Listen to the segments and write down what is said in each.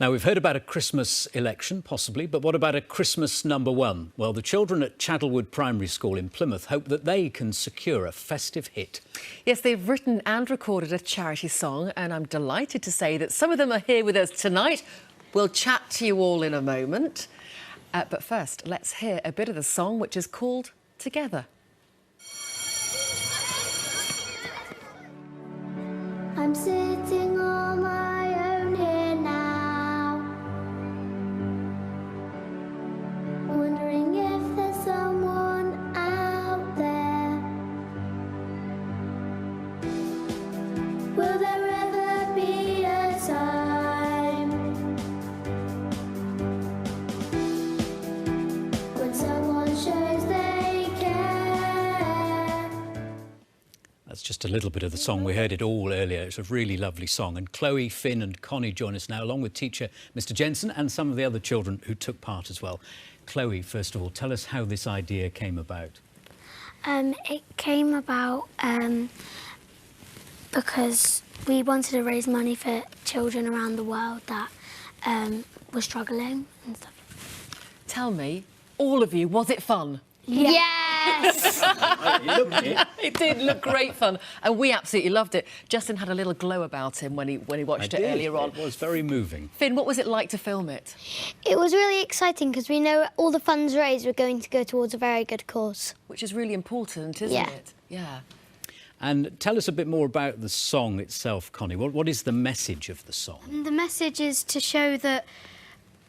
Now, we've heard about a Christmas election, possibly, but what about a Christmas #1? Well, the children at Chadlewood Primary School in Plymouth hope that they can secure a festive hit. Yes, they've written and recorded a charity song, and I'm delighted to say that some of them are here with us tonight. We'll chat to you all in a moment. But first, let's hear a bit of the song, which is called Together. I'm sitting on my own here now, wondering if there's someone out there. Will there ever be a time when someone shows they care? That's just a little bit of the song. We heard it all earlier. It's a really lovely song. And Chloe, Finn and Connie join us now, along with teacher Mr Jensen and some of the other children who took part as well. Chloe, first of all, tell us how this idea came about. It came about because we wanted to raise money for children around the world that were struggling and stuff. Tell me, all of you, was it fun? Yes! It did look great fun, and we absolutely loved it. Justin had a little glow about him when he watched it earlier on. It was very moving. Finn, what was it like to film it? It was really exciting because we know all the funds raised were going to go towards a very good cause. Which is really important, isn't it? Yeah. And tell us a bit more about the song itself, Connie. What is the message of the song? The message is to show that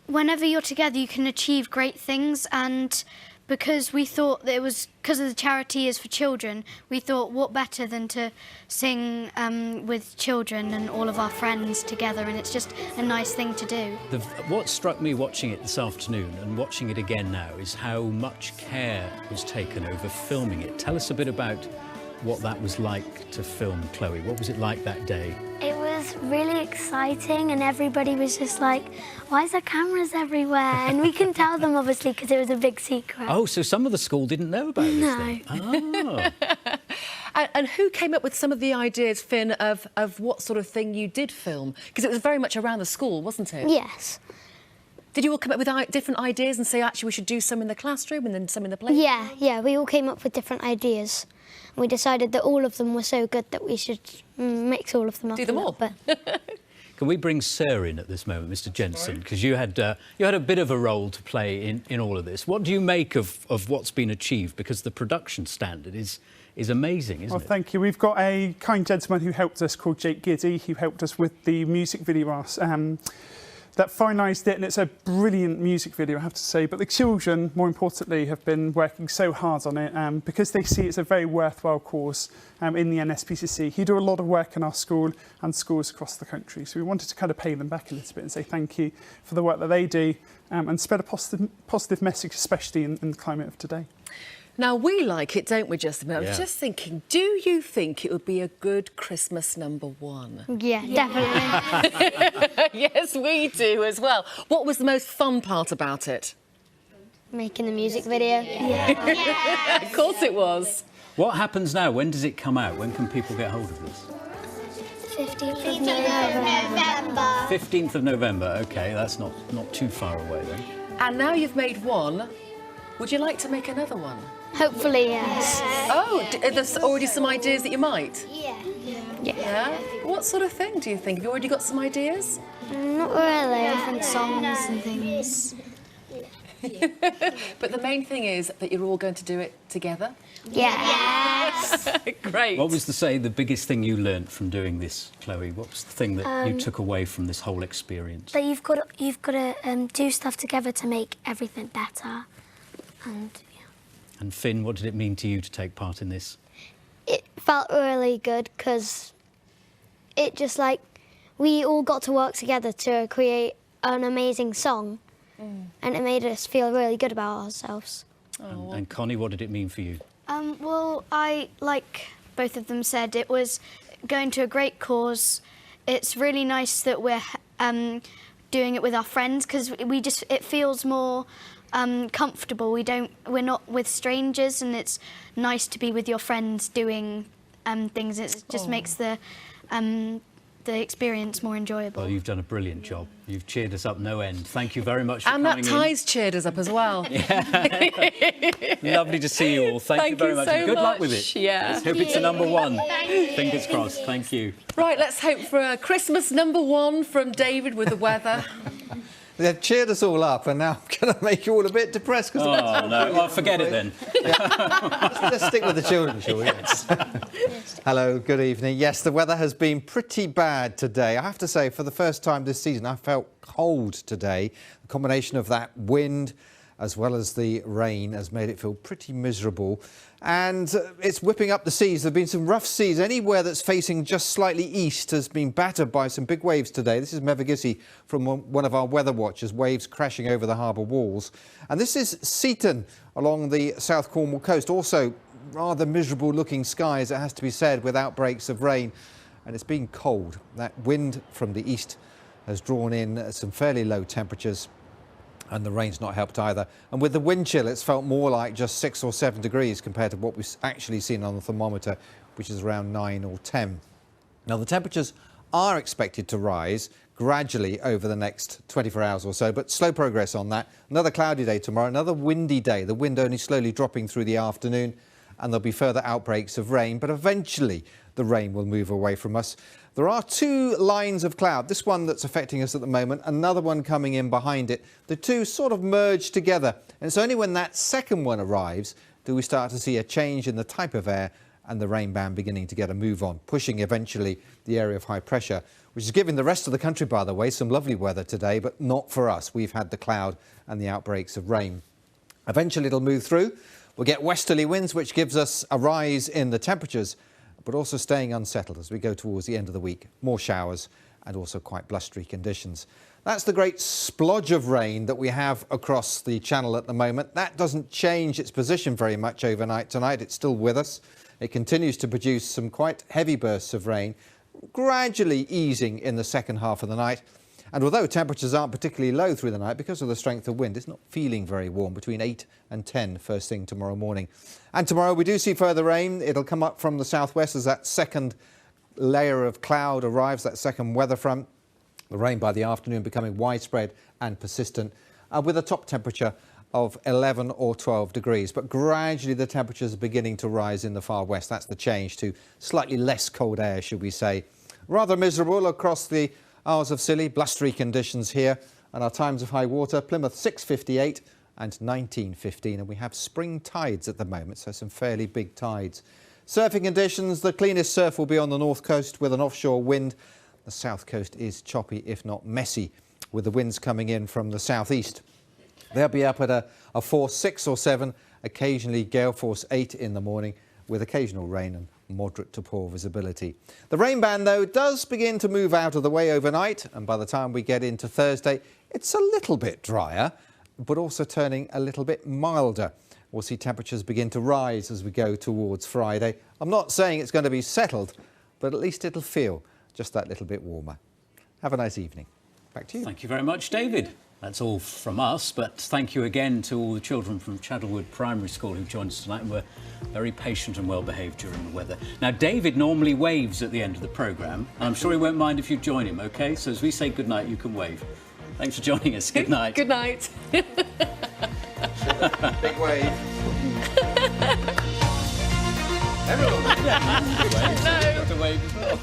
whenever you're together you can achieve great things, and because we thought that it was because of the charity is for children, we thought what better than to sing with children and all of our friends together, and it's just a nice thing to do. What struck me watching it this afternoon and watching it again now is how much care was taken over filming it. Tell us a bit about what that was like to film, Chloe. What was it like that day? It was really exciting, and everybody was just like, why is there cameras everywhere? And we couldn't tell them, obviously, because it was a big secret. Oh, so some of the school didn't know about this then? Oh. And who came up with some of the ideas, Finn, of what sort of thing you did film? Because it was very much around the school, wasn't it? Yes. Did you all come up with different ideas and say, actually, we should do some in the classroom and then some in the playground? Yeah, we all came up with different ideas. We decided that all of them were so good that we should mix all of them up. Do them all. Can we bring Sir in at this moment, Mr Jensen? Because you had a bit of a role to play in all of this. What do you make of what's been achieved? Because the production standard is amazing, isn't it? Well, thank you. We've got a kind gentleman who helped us called Jake Giddy, who helped us with the music video that finalised it, and it's a brilliant music video, I have to say. But the children, more importantly, have been working so hard on it because they see it's a very worthwhile cause in the NSPCC, who do a lot of work in our school and schools across the country. So we wanted to kind of pay them back a little bit and say thank you for the work that they do and spread a positive message, especially in the climate of today. Now, we like it, don't we, Justin? I was Yeah. just thinking, do you think it would be a good Christmas #1? Yeah, definitely. Yes, we do as well. What was the most fun part about it? Making the music video. Of course it was. What happens now? When does it come out? When can people get hold of this? 15th of November. 15th of November. OK, that's not too far away then. And now you've made one, would you like to make another one? Hopefully, yes. Oh, are there already some ideas that you might? Yeah. What sort of thing do you think? Have you already got some ideas? Not really. Different songs and things. But the main thing is that you're all going to do it together? Yes. Great. What was the biggest thing you learnt from doing this, Chloe? What was the thing that you took away from this whole experience? That you've got to do stuff together to make everything better. And Finn, what did it mean to you to take part in this? It felt really good because it just like we all got to work together to create an amazing song, and it made us feel really good about ourselves. And Connie, what did it mean for you? Well, like both of them said, it was going to a great cause. It's really nice that we're doing it with our friends because it feels more comfortable. We're not with strangers, and it's nice to be with your friends doing things. It just makes the the experience more enjoyable. Well, you've done a brilliant job. You've cheered us up no end. Thank you very much for And coming that tie's cheered us up as well. in. Lovely to see you all. Thank you very much. so And good luck with it. Yeah. Let's hope it's a number one. Fingers crossed. Thank you. Right, let's hope for a Christmas number one from David with the weather. They've cheered us all up, and now I'm going to make you all a bit depressed. Oh, no. Well, forget it then. Let's stick with the children, shall we? Hello, good evening. Yes, the weather has been pretty bad today. I have to say, for the first time this season, I felt cold today. The combination of that wind as well as the rain has made it feel pretty miserable. And it's whipping up the seas. There have been some rough seas. Anywhere that's facing just slightly east has been battered by some big waves today. This is Mevagissey from one of our weather watchers, waves crashing over the harbour walls. And this is Seaton along the South Cornwall coast. Also rather miserable looking skies, it has to be said, with outbreaks of rain. And it's been cold. That wind from the east has drawn in some fairly low temperatures. And the rain's not helped either. And with the wind chill, it's felt more like just 6 or 7 degrees compared to what we've actually seen on the thermometer, which is around 9 or 10. Now, the temperatures are expected to rise gradually over the next 24 hours or so, but slow progress on that. Another cloudy day tomorrow, another windy day, the wind only slowly dropping through the afternoon, and there'll be further outbreaks of rain, but eventually the rain will move away from us. There are two lines of cloud, this one that's affecting us at the moment, another one coming in behind it. The two sort of merge together, and it's only when that second one arrives do we start to see a change in the type of air and the rain band beginning to get a move on, pushing eventually the area of high pressure, which is giving the rest of the country, by the way, some lovely weather today, but not for us. We've had the cloud and the outbreaks of rain. Eventually it'll move through. We'll get westerly winds, which gives us a rise in the temperatures, but also staying unsettled as we go towards the end of the week. More showers and also quite blustery conditions. That's the great splodge of rain that we have across the channel at the moment. That doesn't change its position very much overnight tonight. It's still with us. It continues to produce some quite heavy bursts of rain, gradually easing in the second half of the night. And although temperatures aren't particularly low through the night because of the strength of wind, it's not feeling very warm, between 8 and 10 first thing tomorrow morning. And tomorrow we do see further rain. It'll come up from the southwest as that second layer of cloud arrives, that second weather front. The rain by the afternoon becoming widespread and persistent, with a top temperature of 11 or 12 degrees. But gradually the temperatures are beginning to rise in the far west. That's the change to slightly less cold air, should we say. Rather miserable across the Isles of Scilly, blustery conditions here, and our times of high water, Plymouth 6:58 and 19:15, and we have spring tides at the moment, so some fairly big tides. Surfing conditions, the cleanest surf will be on the north coast with an offshore wind. The south coast is choppy, if not messy, with the winds coming in from the southeast. They'll be up at a force 6 or 7, occasionally gale force 8 in the morning, with occasional rain and moderate to poor visibility. The rain band, though, does begin to move out of the way overnight, and by the time we get into Thursday, it's a little bit drier, but also turning a little bit milder. We'll see temperatures begin to rise as we go towards Friday. I'm not saying it's going to be settled, but at least it'll feel just that little bit warmer. Have a nice evening. Back to you. Thank you very much, David. That's all from us, but thank you again to all the children from Chadderwood Primary School who joined us tonight and were very patient and well behaved during the weather. Now, David normally waves at the end of the programme, and I'm sure he won't mind if you join him, OK? So as we say goodnight, you can wave. Thanks for joining us. Good night. Good night. Big wave. Everyone. Yeah, you can wave. No. You have to wave as well.